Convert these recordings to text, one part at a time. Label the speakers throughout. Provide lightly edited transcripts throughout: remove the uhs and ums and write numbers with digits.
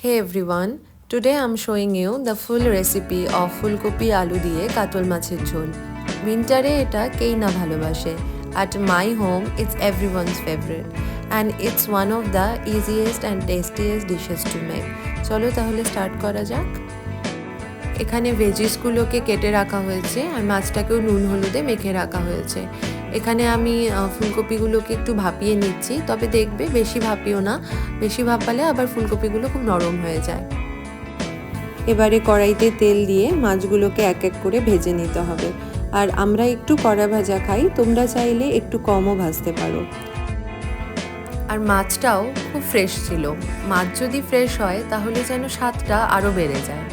Speaker 1: Hey everyone, today I'm showing you the full recipe of ফুলকপি আলু দিয়ে কাতল মাছের ঝোল। উইন্টারে এটা কেই না ভালোবাসে। At my home, it's everyone's favorite and it's one of the easiest and tastiest dishes to make. চলো তাহলে স্টার্ট করা যাক। এখানে ভেজিসগুলোকে কেটে রাখা হয়েছে আর মাছটাকেও নুন হলুদে মেখে রাখা হয়েছে। এখানে আমি ফুলকপিগুলোকে একটু ভাপিয়ে নিচ্ছি, তবে দেখবে বেশি ভাপিও না, বেশি ভাপালে আবার ফুলকপিগুলো খুব নরম হয়ে যায়। এবারে কড়াইতে তেল দিয়ে মাছগুলোকে এক এক করে ভেজে নিতে হবে। আর আমরা একটু কড়া ভাজা খাই, তোমরা চাইলে একটু কমও ভাজতে পারো। আর মাছটাও খুব ফ্রেশ ছিল। মাছ যদি ফ্রেশ হয় তাহলে যেন স্বাদটা আরও বেড়ে যায়।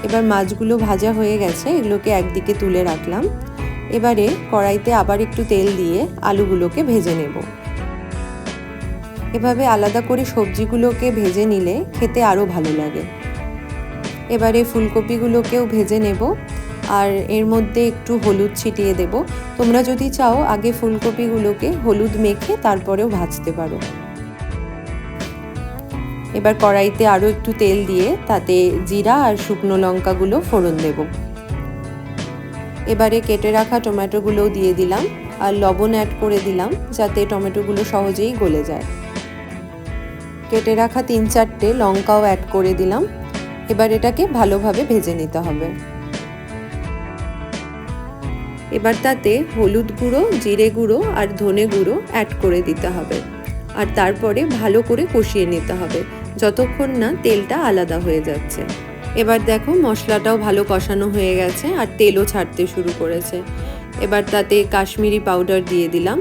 Speaker 1: এবার মাছগুলো ভাজা হয়ে গেছে, এগুলোকে একদিকে তুলে রাখলাম। এবারে কড়াইতে আবার একটু তেল দিয়ে আলুগুলোকে ভেজে নেব। এভাবে আলাদা করে সবজিগুলোকে ভেজে নিলে খেতে আরও ভালো লাগে। এবারে ফুলকপিগুলোকেও ভেজে নেব আর এর মধ্যে একটু হলুদ ছিটিয়ে দেব। তোমরা যদি চাও আগে ফুলকপিগুলোকে হলুদ মেখে তারপরেও ভাজতে পারো। এবার কড়াইতে আরও একটু তেল দিয়ে তাতে জিরা আর শুকনো লঙ্কাগুলো ফোড়ন দেব। এবারে কেটে রাখা টমেটোগুলোও দিয়ে দিলাম আর লবণ অ্যাড করে দিলাম যাতে টমেটোগুলো সহজেই গলে যায়। কেটে রাখা 3-4টে লঙ্কাও অ্যাড করে দিলাম। এবার এটাকে ভালোভাবে ভেজে নিতে হবে। এবার তাতে হলুদ গুঁড়ো, জিরে গুঁড়ো আর ধনে গুঁড়ো অ্যাড করে দিতে হবে আর তারপরে ভালো করে কষিয়ে নিতে হবে যতক্ষণ না তেলটা আলাদা হয়ে যাচ্ছে। এবার দেখো মশলাটাও ভালো কষানো হয়ে গেছে আর তেলও ছাড়তে শুরু করেছে। এবার তাতে কাশ্মীরি পাউডার দিয়ে দিলাম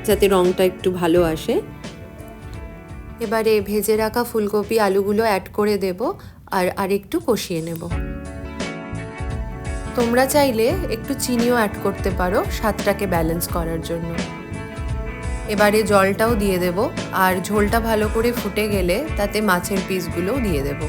Speaker 1: যাতে রঙটা একটু ভালো আসে। এবারে ভেজে রাখা ফুলকপি আলুগুলো অ্যাড করে দেব আর একটু কষিয়ে নেব। তোমরা চাইলে একটু চিনিও অ্যাড করতে পারো স্বাদটাকে ব্যালেন্স করার জন্য। এবারে জলটাও দিয়ে দেব আর ঝোলটা ভালো করে ফুটে গেলে তাতে মাছের পিসগুলোও দিয়ে দেব।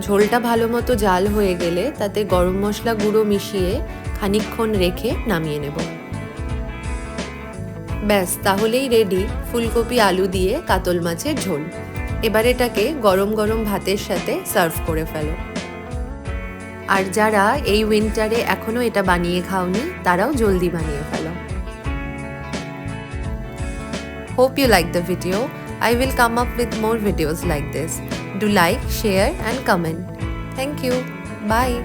Speaker 1: ঝোলটা ভালো মতো জাল হয়ে গেলে তাতে গরম মশলা গুঁড়ো মিশিয়ে খানিকক্ষণ রেখে নামিয়ে নেব। ব্যাস, তাহলেই রেডি ফুলকপি আলু দিয়ে কাতল মাছের ঝোল। এবার এটাকে গরম গরম ভাতের সাথে সার্ভ করে ফেলো। আর যারা এই উইন্টারে এখনো এটা বানিয়ে খাওনি তারাও জলদি বানিয়ে ফেলো। Hope you like the video. I will come up with more videos like this. Do like, share and comment. Thank you. Bye.